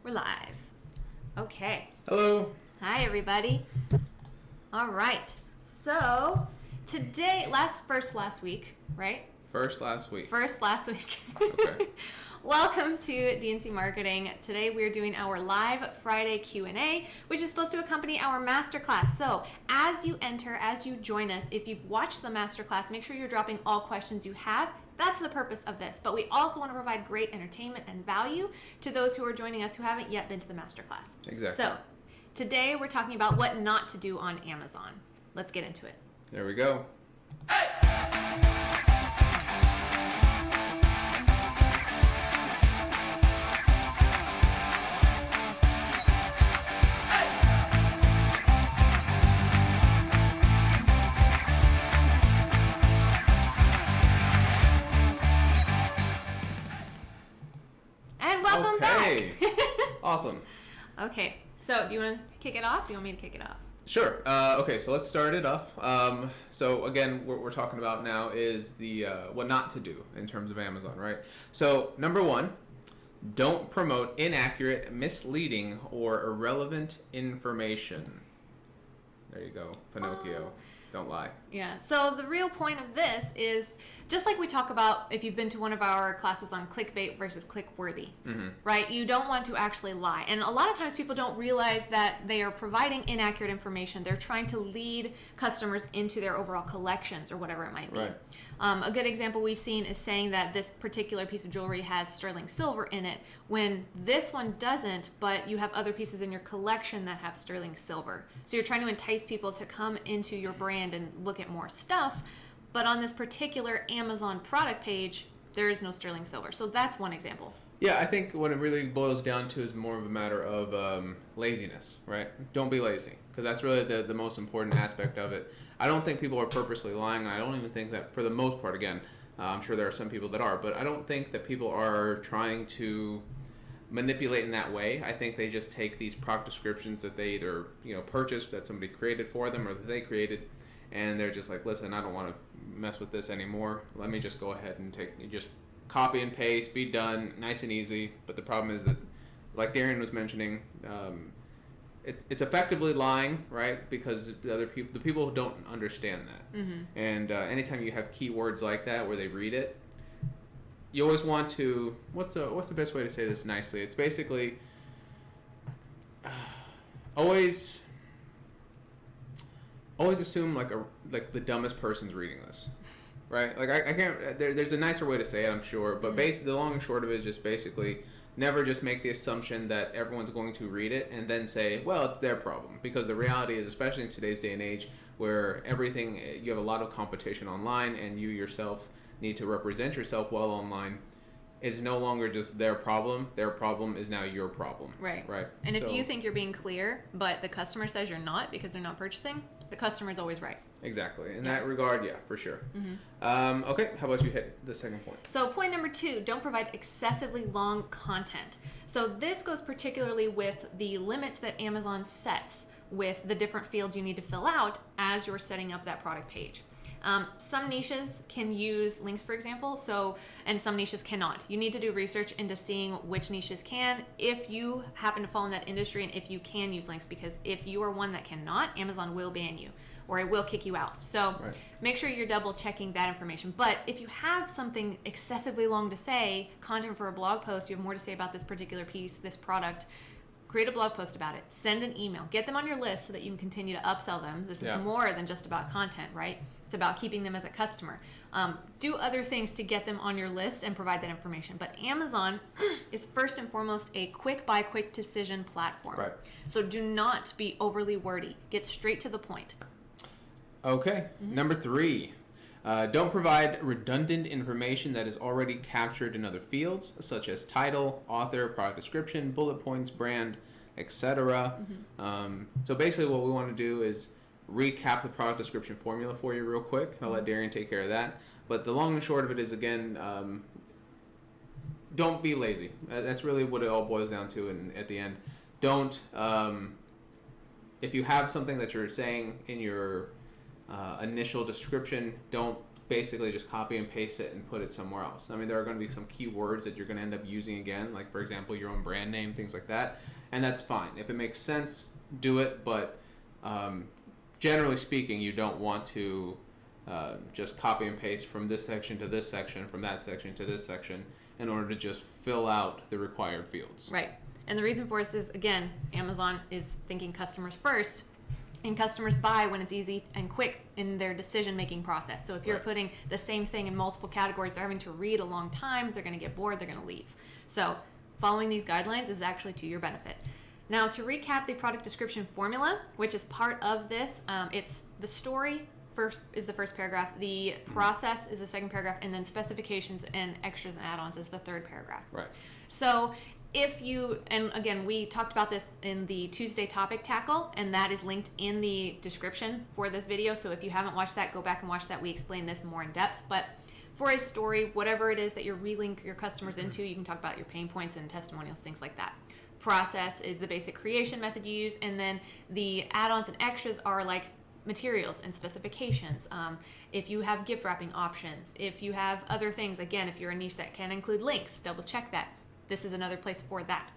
We're live. Okay. Hello. Hi, everybody. All right. So today, last week, right? First last week. Okay. Welcome to DNC Marketing. Today we're doing our live Friday Q&A, which is supposed to accompany our masterclass. So as you enter, as you join us, if you've watched the masterclass, make sure you're dropping all questions you have. That's the purpose of this. But we also want to provide great entertainment and value to those who are joining us who haven't yet been to the masterclass. Exactly. So today we're talking about what not to do on Amazon. Let's get into it. There we go. And welcome back. Awesome. Okay, so do you want to kick it off? Do you want me to kick it off? Sure. Okay, so let's start it off. So again, what we're talking about now is the what not to do in terms of Amazon, right? So number one, don't promote inaccurate, misleading, or irrelevant information. There you go, Pinocchio. Don't lie. Yeah, so the real point of this is just like we talk about if you've been to one of our classes on clickbait versus click-worthy, right? You don't want to actually lie. And a lot of times people don't realize that they are providing inaccurate information. They're trying to lead customers into their overall collections or whatever it might be. Right. A good example we've seen is saying that this particular piece of jewelry has sterling silver in it when this one doesn't, but you have other pieces in your collection that have sterling silver. So you're trying to entice people to come into your brand and look at more stuff, but on this particular Amazon product page, there is no sterling silver. So that's one example. Yeah, I think what it really boils down to is more of a matter of laziness, right? Don't be lazy, because that's really the most important aspect of it. I don't think people are purposely lying. I don't even think that, for the most part, again, I'm sure there are some people that are, but I don't think that people are trying to manipulate in that way. I think they just take these product descriptions that they either purchased, that somebody created for them, or that they created, and they're just like, listen, I don't want to mess with this anymore. Let me just go ahead and just copy and paste, be done, nice and easy. But the problem is that, like Darren was mentioning, it's effectively lying, right? Because the people don't understand that. And anytime you have keywords like that where they read it, you always want to. What's the best way to say this nicely? It's basically always assume like the dumbest person's reading this. Right, like I can't. There's a nicer way to say it, I'm sure, but the long and short of it is just basically never just make the assumption that everyone's going to read it and then say, well, it's their problem. Because the reality is, especially in today's day and age, where you have a lot of competition online, and you yourself need to represent yourself well online, it's no longer just their problem. Their problem is now your problem. Right. Right. And if you think you're being clear, but the customer says you're not because they're not purchasing, the customer is always right. Exactly. In that regard, yeah, for sure. Okay, how about you hit the second point? So point number 2, don't provide excessively long content. So this goes particularly with the limits that Amazon sets with the different fields you need to fill out as you're setting up that product page. Some niches can use links, for example, and some niches cannot. You need to do research into seeing which niches can, if you happen to fall in that industry, and if you can use links, because if you are one that cannot, Amazon will ban you, or it will kick you out. So Make sure you're double checking that information. But if you have something excessively long to say, content for a blog post, you have more to say about this particular piece, this product, create a blog post about it, send an email, get them on your list so that you can continue to upsell them. This is more than just about content, right? It's about keeping them as a customer. Do other things to get them on your list and provide that information. But Amazon is first and foremost a quick buy, quick decision platform. Right. So do not be overly wordy. Get straight to the point. Okay. Number 3. Don't provide redundant information that is already captured in other fields, such as title, author, product description, bullet points, brand, etc. So basically what we want to do is recap the product description formula for you real quick. I'll let Darian take care of that. But the long and short of it is, again, don't be lazy. That's really what it all boils down to at the end. Don't, if you have something that you're saying in your initial description, don't basically just copy and paste it and put it somewhere else. I mean, there are going to be some keywords that you're going to end up using again, like for example, your own brand name, things like that, and that's fine. If it makes sense, do it, but generally speaking, you don't want to just copy and paste from this section to this section, from that section to this section, in order to just fill out the required fields. Right. And the reason for this is, again, Amazon is thinking customers first, and customers buy when it's easy and quick in their decision-making process. So if you're putting the same thing in multiple categories, they're having to read a long time, they're going to get bored, they're going to leave. So following these guidelines is actually to your benefit. Now, to recap the product description formula, which is part of this, it's the story first is the first paragraph, the process is the second paragraph, and then specifications and extras and add-ons is the third paragraph. Right. So if you, and again, we talked about this in the Tuesday topic tackle, and that is linked in the description for this video. So if you haven't watched that, go back and watch that. We explain this more in depth. But for a story, whatever it is that you're reeling your customers into, you can talk about your pain points and testimonials, things like that. Process is the basic creation method you use, and then the add-ons and extras are like materials and specifications. If you have gift wrapping options, if you have other things, again, if you're a niche that can include links, double check that. This is another place for that.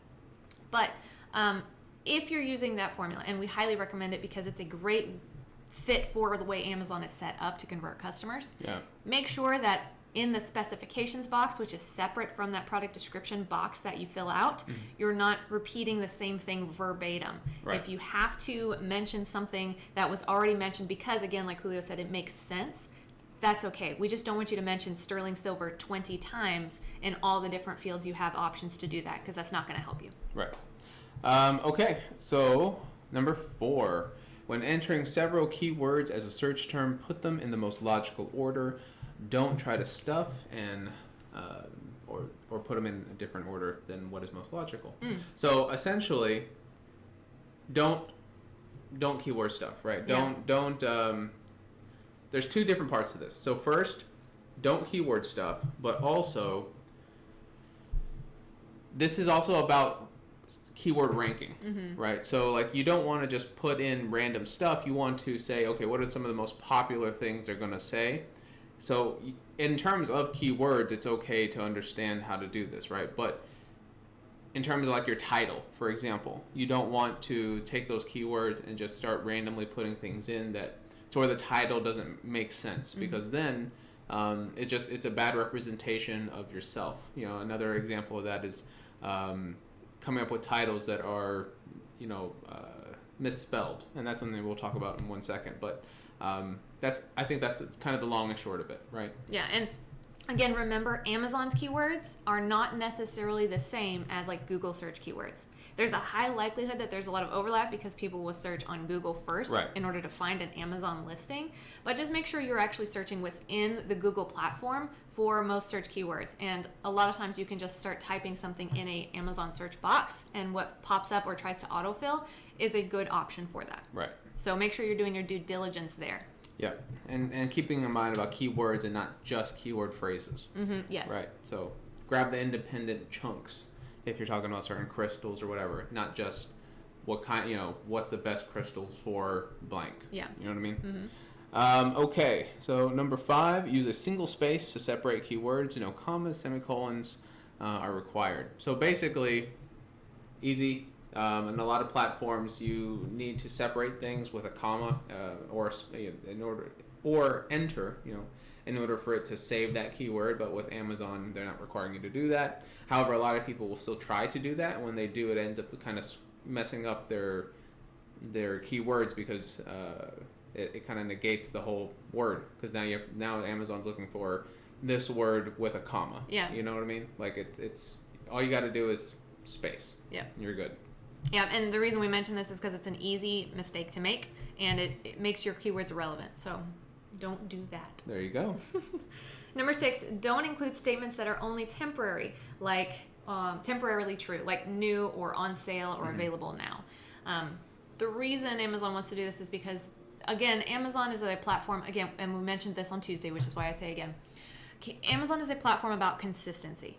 But if you're using that formula, and we highly recommend it because it's a great fit for the way Amazon is set up to convert customers, make sure that in the specifications box, which is separate from that product description box that you fill out, you're not repeating the same thing verbatim. Right. If you have to mention something that was already mentioned, because again, like Julio said, it makes sense, that's okay. We just don't want you to mention sterling silver 20 times in all the different fields you have options to do that, because that's not going to help you. Right. Okay, so number 4. When entering several keywords as a search term, put them in the most logical order. Don't try to stuff and or put them in a different order than what is most logical. So essentially, don't keyword stuff, right? Don't. There's 2 different parts to this. So first, don't keyword stuff, but also this is also about keyword ranking, right? So like you don't want to just put in random stuff. You want to say, okay, what are some of the most popular things they're going to say? So in terms of keywords, it's okay to understand how to do this, right? But in terms of like your title, for example, you don't want to take those keywords and just start randomly putting things in that to where the title doesn't make sense, because then it's a bad representation of yourself. You know, another example of that is coming up with titles that are, misspelled, and that's something we'll talk about in 1 second. But I think that's kind of the long and short of it, right? Yeah, and again, remember, Amazon's keywords are not necessarily the same as like Google search keywords. There's a high likelihood that there's a lot of overlap because people will search on Google first in order to find an Amazon listing. But just make sure you're actually searching within the Google platform for most search keywords. And a lot of times you can just start typing something in a Amazon search box, and what pops up or tries to autofill is a good option for that. Right. So make sure you're doing your due diligence there. Yeah, and keeping in mind about keywords and not just keyword phrases. Yes. Right. So grab the independent chunks if you're talking about certain crystals or whatever, not just what kind, what's the best crystals for blank. Yeah. You know what I mean? Okay, so number 5, use a single space to separate keywords. Commas, semicolons are required. So basically, easy. In a lot of platforms, you need to separate things with a comma or enter, in order for it to save that keyword. But with Amazon, they're not requiring you to do that. However, a lot of people will still try to do that. When they do, it ends up kind of messing up their keywords, because it kind of negates the whole word. Because now Amazon's looking for this word with a comma. Yeah. You know what I mean? Like it's all you got to do is space. Yeah. And you're good. Yeah, and the reason we mention this is because it's an easy mistake to make, and it makes your keywords irrelevant. So don't do that. There you go. Number 6, don't include statements that are only temporary, like temporarily true, like new or on sale or available now. The reason Amazon wants to do this is because, again, Amazon is a platform, again, and we mentioned this on Tuesday, which is why I say again, Amazon is a platform about consistency.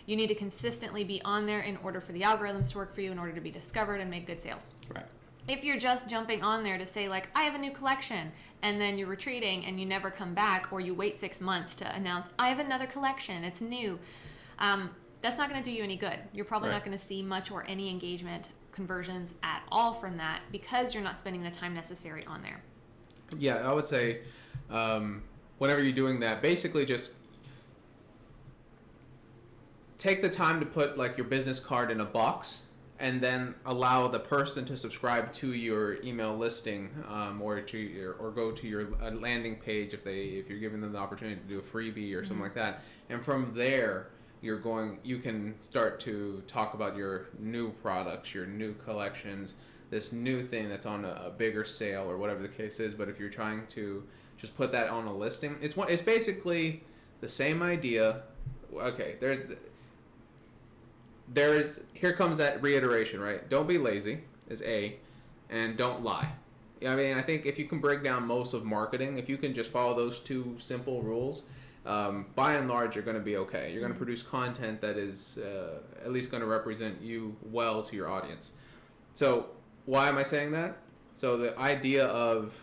You need to consistently be on there in order for the algorithms to work for you, in order to be discovered and make good sales. Right. If you're just jumping on there to say like, I have a new collection, and then you're retreating and you never come back, or you wait 6 months to announce, I have another collection, it's new, that's not going to do you any good. You're probably Right. not going to see much or any engagement conversions at all from that, because you're not spending the time necessary on there. Yeah, I would say whenever you're doing that, basically just take the time to put like your business card in a box, and then allow the person to subscribe to your email listing, or go to your landing page if you're giving them the opportunity to do a freebie or something like that. And from there, you can start to talk about your new products, your new collections, this new thing that's on a bigger sale or whatever the case is. But if you're trying to just put that on a listing, it's basically the same idea. Okay, here comes that reiteration, right? Don't be lazy is A, and don't lie. I mean, I think if you can break down most of marketing, if you can just follow those two simple rules, by and large, you're going to be okay. You're going to produce content that is at least going to represent you well to your audience. So why am I saying that? So the idea of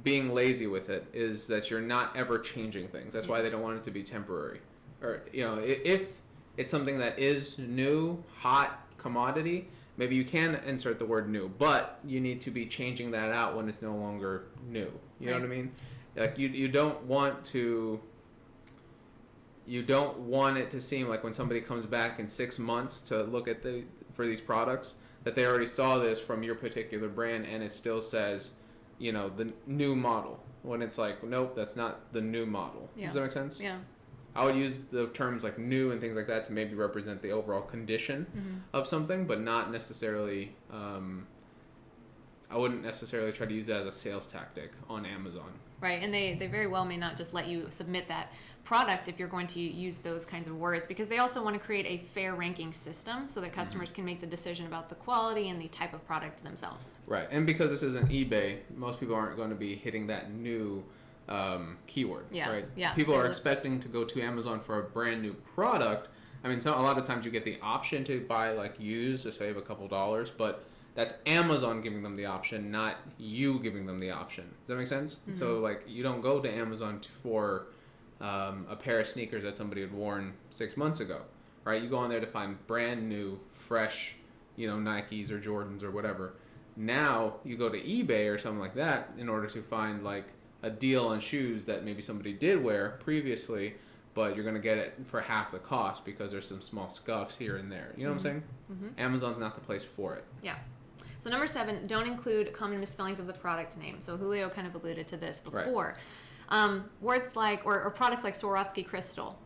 being lazy with it is that you're not ever changing things. That's why they don't want it to be temporary. Or, if it's something that is new, hot commodity, maybe you can insert the word new, but you need to be changing that out when it's no longer new. You know what I mean? Like you don't want it to seem like when somebody comes back in 6 months to look at for these products that they already saw this from your particular brand and it still says, the new model, when it's like, nope, that's not the new model. Yeah. Does that make sense? Yeah. I would use the terms like new and things like that to maybe represent the overall condition of something, but not necessarily, I wouldn't necessarily try to use that as a sales tactic on Amazon. Right, and they very well may not just let you submit that product if you're going to use those kinds of words, because they also want to create a fair ranking system so that customers can make the decision about the quality and the type of product themselves. Right, and because this isn't eBay, most people aren't going to be hitting that new keyword. Yeah, right? yeah. People are expecting to go to Amazon for a brand new product. I mean, a lot of times you get the option to buy like used to save a couple dollars, but that's Amazon giving them the option, not you giving them the option. Does that make sense? Mm-hmm. So like you don't go to Amazon for a pair of sneakers that somebody had worn 6 months ago, right? You go on there to find brand new, fresh, Nikes or Jordans or whatever. Now you go to eBay or something like that in order to find like a deal on shoes that maybe somebody did wear previously, but you're going to get it for half the cost because there's some small scuffs here and there. You know what I'm saying? Mm-hmm. Amazon's not the place for it. Yeah. So number 7, don't include common misspellings of the product name. So Julio kind of alluded to this before. Right. Words like, or products like Swarovski crystal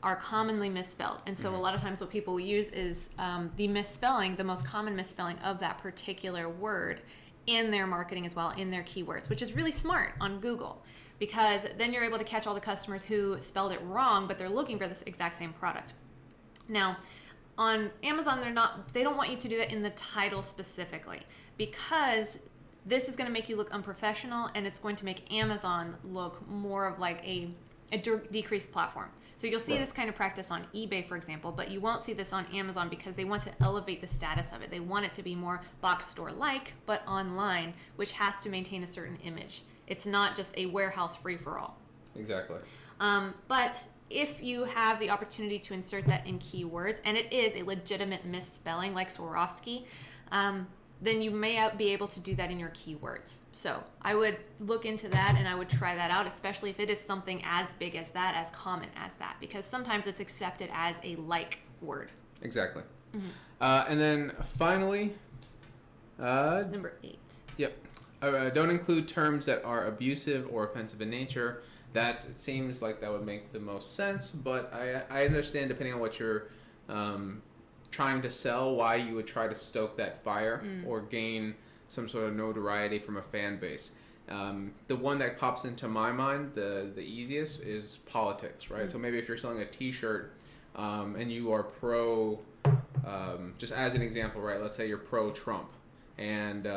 are commonly misspelled. And so a lot of times what people use is the most common misspelling of that particular word in their marketing as well, in their keywords, which is really smart on Google, because then you're able to catch all the customers who spelled it wrong, but they're looking for this exact same product. Now, on Amazon, they don't want you to do that in the title specifically, because this is going to make you look unprofessional, and it's going to make Amazon look more of like a decreased platform. So you'll see this kind of practice on eBay, for example, but you won't see this on Amazon because they want to elevate the status of it. They want it to be more box store-like, but online, which has to maintain a certain image. It's not just a warehouse free-for-all. Exactly. But if you have the opportunity to insert that in keywords, and it is a legitimate misspelling like Swarovski, then you may be able to do that in your keywords. So I would look into that, and I would try that out, especially if it is something as big as that, as common as that, because sometimes it's accepted as a like word. Exactly. Mm-hmm. And then finally, number 8. Yep. Don't include terms that are abusive or offensive in nature. That seems like that would make the most sense, but I understand, depending on what you're trying to sell, why you would try to stoke that fire or gain some sort of notoriety from a fan base. The one that pops into my mind, the easiest, is politics, right? So maybe if you're selling a t-shirt and you are pro, just as an example, right, let's say you're pro-Trump, and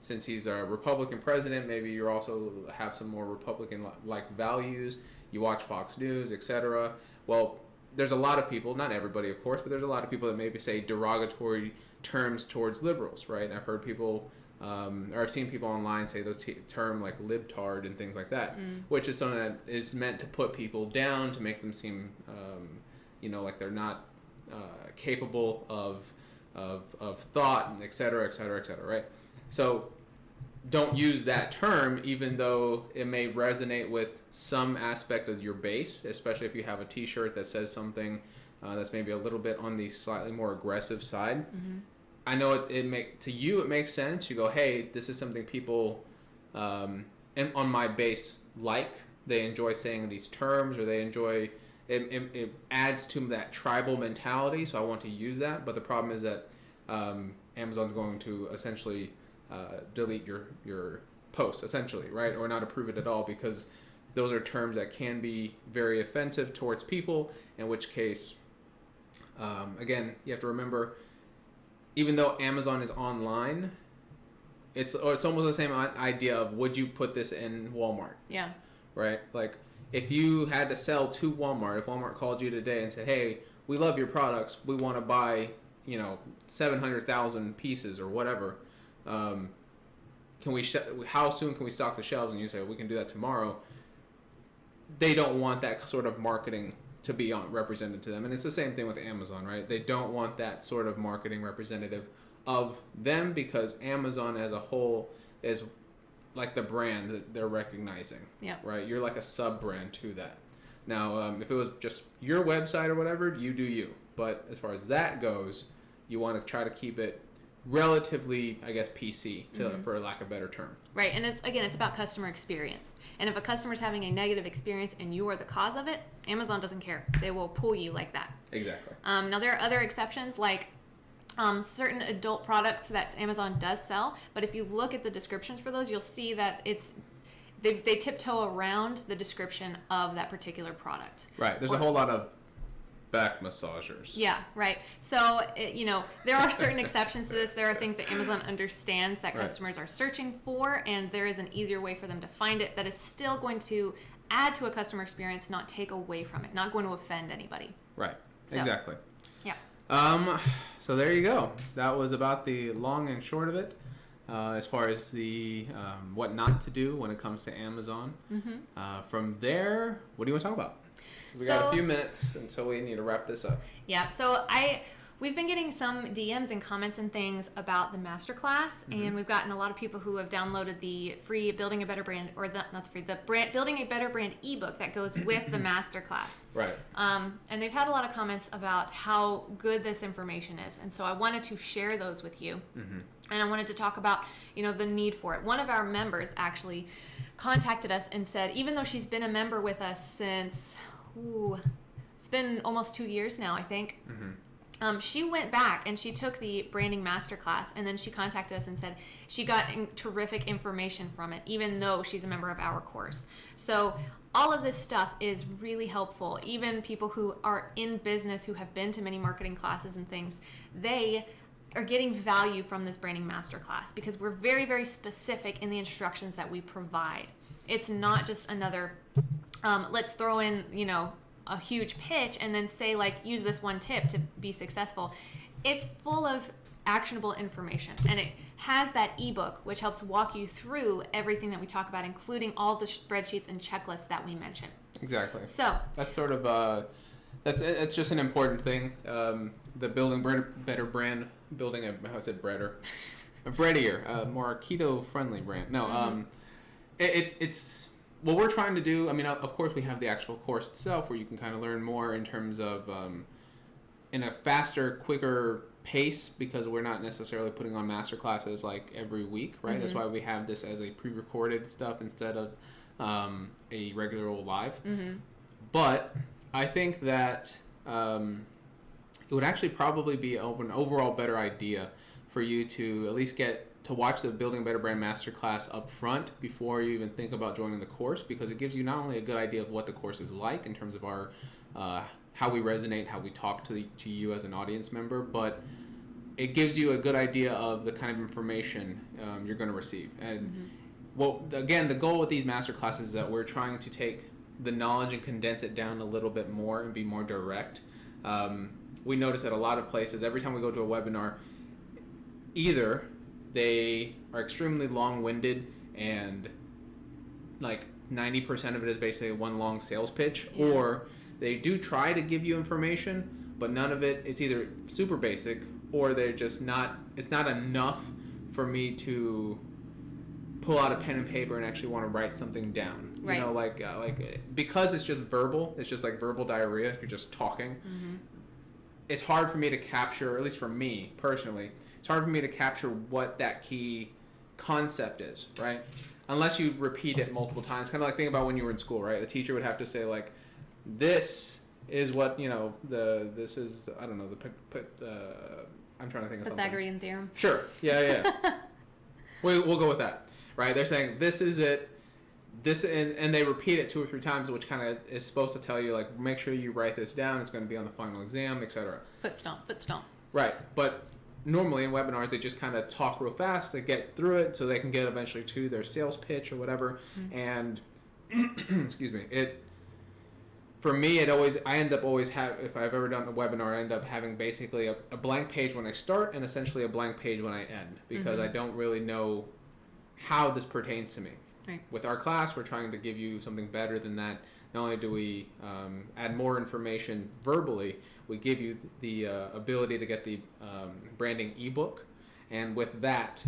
since he's a Republican president, maybe you also have some more Republican-like values, you watch Fox News, etc. Well, there's a lot of people, not everybody of course, but there's a lot of people that maybe say derogatory terms towards liberals, right? I've heard people, or I've seen people online say those term like libtard and things like that, which is something that is meant to put people down, to make them seem, like they're not capable of thought, et cetera, et cetera, et cetera, right? So don't use that term, even though it may resonate with some aspect of your base, especially if you have a t-shirt that says something that's maybe a little bit on the slightly more aggressive side. I know it makes sense. You go, hey, this is something people on my base like. They enjoy saying these terms, or they enjoy it adds to that tribal mentality, so I want to use that. But the problem is that Amazon's going to essentially delete your post, essentially, right? Or not approve it at all, because those are terms that can be very offensive towards people, in which case, again, you have to remember, even though Amazon is online, it's almost the same idea of, would you put this in Walmart? Yeah. Right? Like, if you had to sell to Walmart, if Walmart called you today and said, hey, we love your products, we want to buy, 700,000 pieces or whatever, how soon can we stock the shelves? And you say, we can do that tomorrow. They don't want that sort of marketing to be represented to them. And it's the same thing with Amazon, right? They don't want that sort of marketing representative of them, because Amazon as a whole is like the brand that they're recognizing. Yeah. Right? You're like a sub-brand to that. Now, if it was just your website or whatever, you do you. But as far as that goes, you want to try to keep it relatively, I guess, PC, for lack of a better term. Right, and it's about customer experience. And if a customer's having a negative experience and you are the cause of it, Amazon doesn't care. They will pull you like that. Exactly. Now, there are other exceptions, like certain adult products that Amazon does sell, but if you look at the descriptions for those, you'll see that they tiptoe around the description of that particular product. Right, there's a whole lot of back massagers. Yeah, right. So, there are certain exceptions to this. There are things that Amazon understands that customers are searching for, and there is an easier way for them to find it that is still going to add to a customer experience, not take away from it, not going to offend anybody. Right, So, exactly. Yeah. So there you go. That was about the long and short of it. As far as the what not to do when it comes to Amazon. From there, what do you want to talk about? We got a few minutes until we need to wrap this up. Yeah, so we've been getting some DMs and comments and things about the masterclass, and we've gotten a lot of people who have downloaded the free Building a Better Brand, or the Building a Better Brand ebook that goes with the masterclass. Right. And they've had a lot of comments about how good this information is, and so I wanted to share those with you. And I wanted to talk about, the need for it. One of our members actually contacted us and said, even though she's been a member with us since, it's been almost 2 years now, I think. She went back and she took the branding masterclass, and then she contacted us and said she got terrific information from it, even though she's a member of our course. So all of this stuff is really helpful. Even people who are in business, who have been to many marketing classes and things, they are getting value from this branding masterclass, because we're very, very specific in the instructions that we provide. It's not just another, let's throw in, a huge pitch and then say, like, use this one tip to be successful. It's full of actionable information, and it has that ebook which helps walk you through everything that we talk about, including all the spreadsheets and checklists that we mentioned. Exactly. So that's sort of it's just an important thing. The Building Better Brand, building a breadier, more keto friendly brand. No, it's what we're trying to do. I mean, of course, we have the actual course itself where you can kind of learn more in terms of in a faster, quicker pace, because we're not necessarily putting on master classes like every week, right? That's why we have this as a pre-recorded stuff instead of a regular old live. But I think that it would actually probably be an overall better idea for you to at least get to watch the Building Better Brand Masterclass up front before you even think about joining the course, because it gives you not only a good idea of what the course is like in terms of our how we resonate, how we talk to you as an audience member, but it gives you a good idea of the kind of information you're going to receive. And again, the goal with these masterclasses is that we're trying to take the knowledge and condense it down a little bit more and be more direct. We notice at a lot of places, every time we go to a webinar, either they are extremely long-winded and like 90% of it is basically one long sales pitch, or they do try to give you information, but none of it, it's either super basic or they're just not, it's not enough for me to pull out a pen and paper and actually want to write something down. Right. You know, like because it's just verbal, it's just like verbal diarrhea, you're just talking. It's hard for me to capture, or at least for me personally, it's hard for me to capture what that key concept is, right? Unless you repeat it multiple times. Kind of like think about when you were in school, right? The teacher would have to say like, this is what, you know, this is, I don't know, I'm trying to think of something. Pythagorean theorem. Sure. Yeah. We'll go with that, right? They're saying this is it. This and they repeat it 2 or 3 times, which kind of is supposed to tell you like, make sure you write this down. It's going to be on the final exam, etc. Foot stomp. Right, but normally in webinars they just kind of talk real fast. They get through it so they can get eventually to their sales pitch or whatever. And excuse me, for me, I end up always if I've ever done a webinar, I end up having basically a blank page when I start and essentially a blank page when I end, because I don't really know how this pertains to me. Right. With our class, we're trying to give you something better than that. Not only do we add more information verbally, we give you the ability to get the branding ebook. And with that,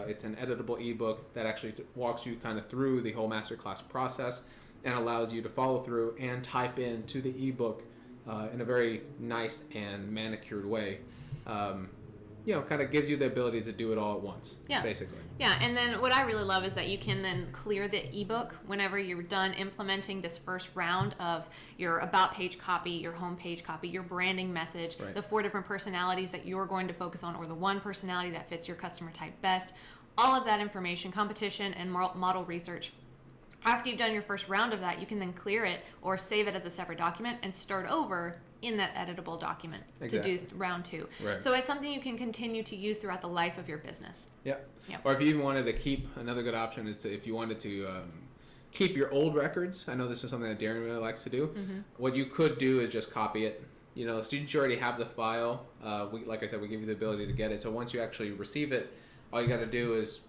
it's an editable ebook that actually walks you kind of through the whole masterclass process and allows you to follow through and type into the ebook in a very nice and manicured way. You know, kind of gives you the ability to do it all at once, basically. Yeah, and then what I really love is that you can then clear the ebook whenever you're done implementing this first round of your about page copy, your home page copy, your branding message, the 4 different personalities that you're going to focus on, or the one personality that fits your customer type best. All of that information, competition, and model research. After you've done your first round of that, you can then clear it or save it as a separate document and start over in that editable document to do round 2. Right. So it's something you can continue to use throughout the life of your business. Yep. Yep. Or if you even wanted to keep, another good option is if you wanted to keep your old records. I know this is something that Darren really likes to do. What you could do is just copy it. You know, since you already have the file, like I said, we give you the ability to get it. So once you actually receive it, all you got to do is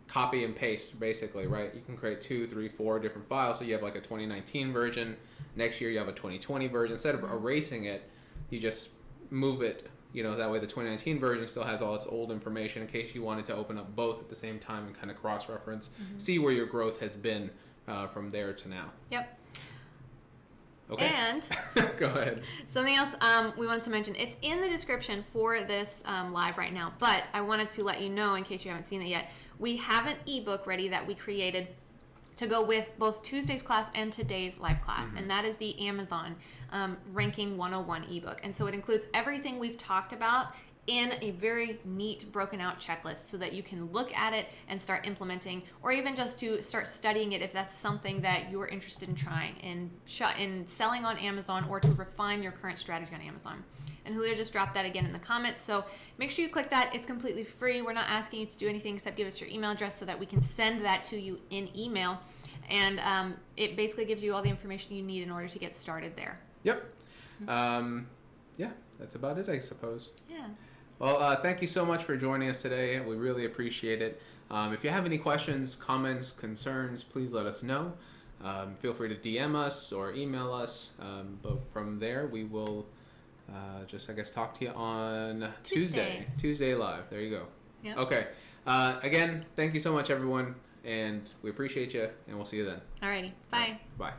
copy and paste, basically, right? You can create 2, 3, 4 different files. So you have like a 2019 version. Next year you have a 2020 version. Instead of erasing it, you just move it. You know, that way the 2019 version still has all its old information in case you wanted to open up both at the same time and kind of cross-reference, see where your growth has been from there to now. Yep. Okay. And go ahead. Something else we wanted to mention, it's in the description for this live right now, but I wanted to let you know, in case you haven't seen it yet, we have an ebook ready that we created to go with both Tuesday's class and today's live class, and that is the Amazon Ranking 101 ebook. And so it includes everything we've talked about in a very neat broken out checklist so that you can look at it and start implementing, or even just to start studying it if that's something that you're interested in trying in selling on Amazon, or to refine your current strategy on Amazon. And Julio just dropped that again in the comments, so make sure you click that. It's completely free. We're not asking you to do anything except give us your email address so that we can send that to you in email, and it basically gives you all the information you need in order to get started there. Yep. Yeah, that's about it, I suppose. Yeah. Well, thank you so much for joining us today. We really appreciate it. If you have any questions, comments, concerns, please let us know. Feel free to DM us or email us. But from there, we will just, I guess, talk to you on Tuesday live. There you go. Yep. Okay. Again, thank you so much, everyone. And we appreciate you. And we'll see you then. Alrighty. Bye. Bye.